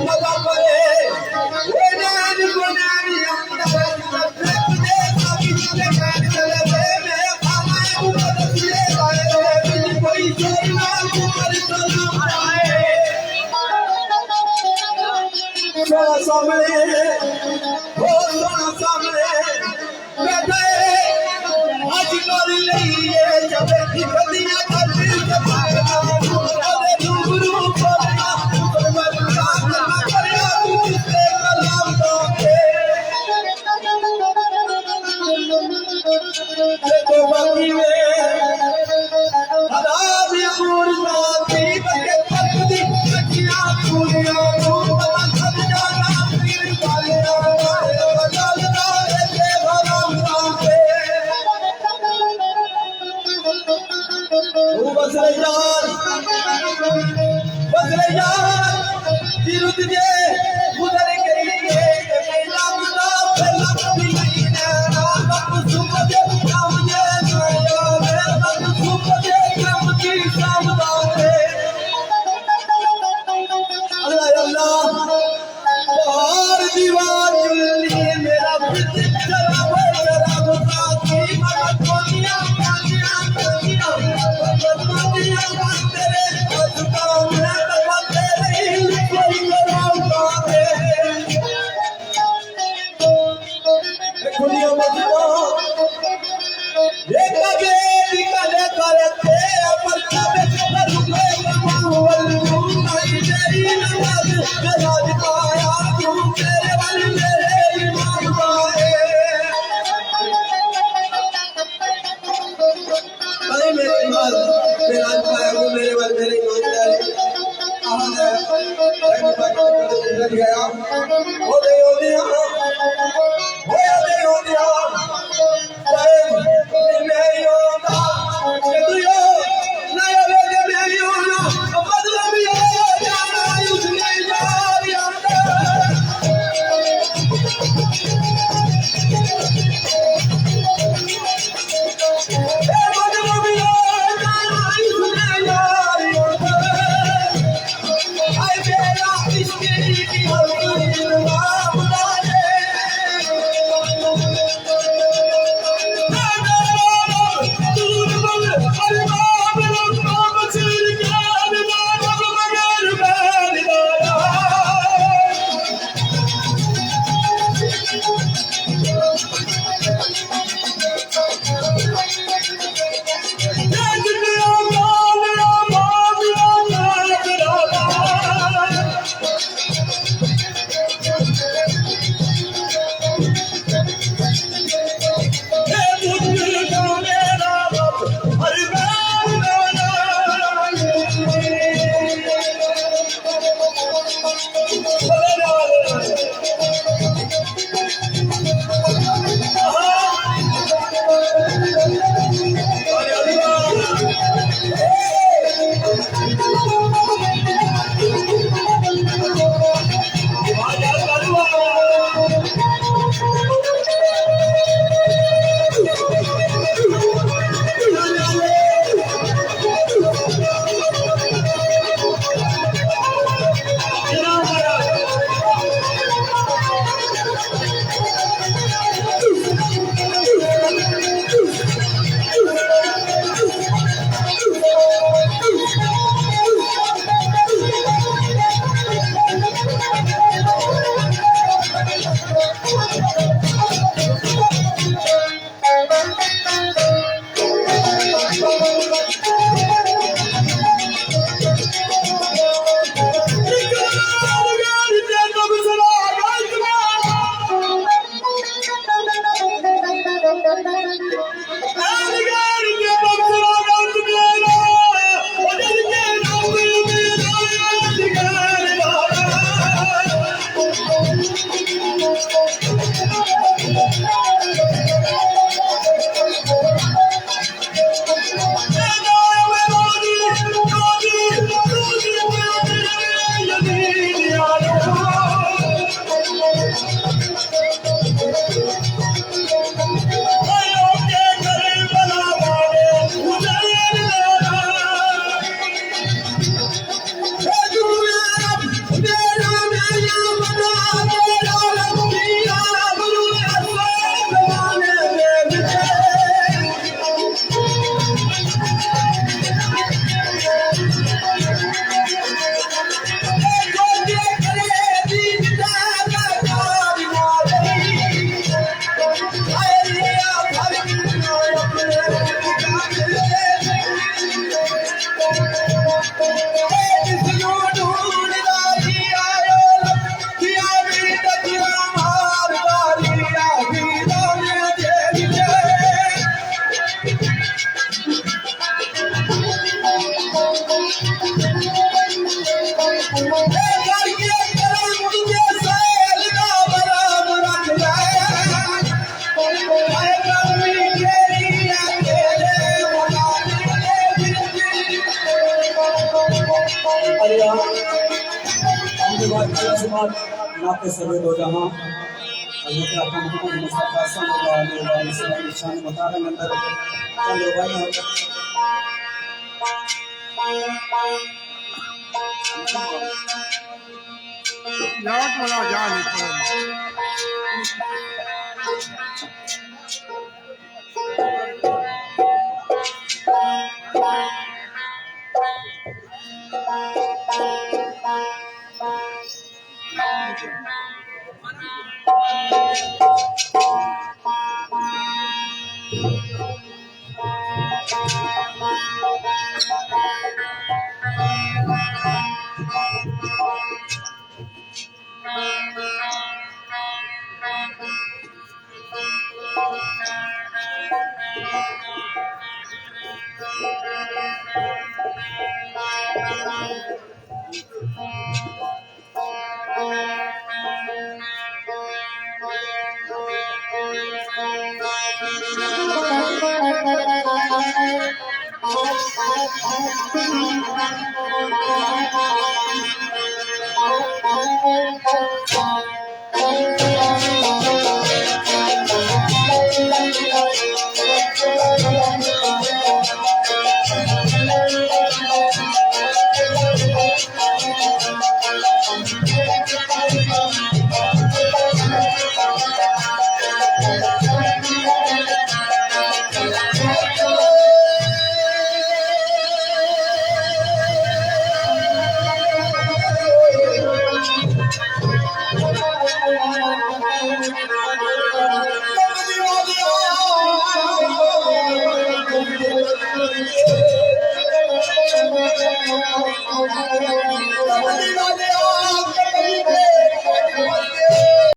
मजा करे वो नैन को नैनी अंदर दे साकी जिले कर चले मैं हमारे ऊपर दिए गाए कोई सोना ऊपर सलाम आए सोना सामने हो सोना सामने बैठे आज कर लिए जब की बदिया कर जब अरे रूबरू पड़ना परवरना करना तुझसे कलाम दोगे तो बाकी में खराब अमूर साथी बके पत्ती सखिया पूरिया रूप बदल जाना पीर वाले बदल जाए के भरम साथे वो बसले यार तिरुत जे उधर गई मेरा मुदा फैला भी नहीं ना बाप सुख दे काम ये नया मेरा बाप सुख दे काम की सामने अल्लाह अल्लाह बाहर दीवार चली मेरा फिर चला साथी मगर दुनिया दुनिया तेरे दुकान में तेरे कोई कराऊंगा दुनिया मत एक लगे निकले करते पर कबे कर रुके मावल नहीं तेरी नमाज राज पाया तू तेरे बल मेरे ईमान पाए अरे मेरे ईमान मेरा पाया वो मेरे बल मेरे ईमान आहा है गया हो गया हमने बात किया से बात नाते सवे दो जहां हज़रत अकरम मोहम्मद मुस्तफा सल्लल्लाहु अलैहि वसल्लम की शान मुताबिक अंदर चंद भाई Lawat wala jani ko.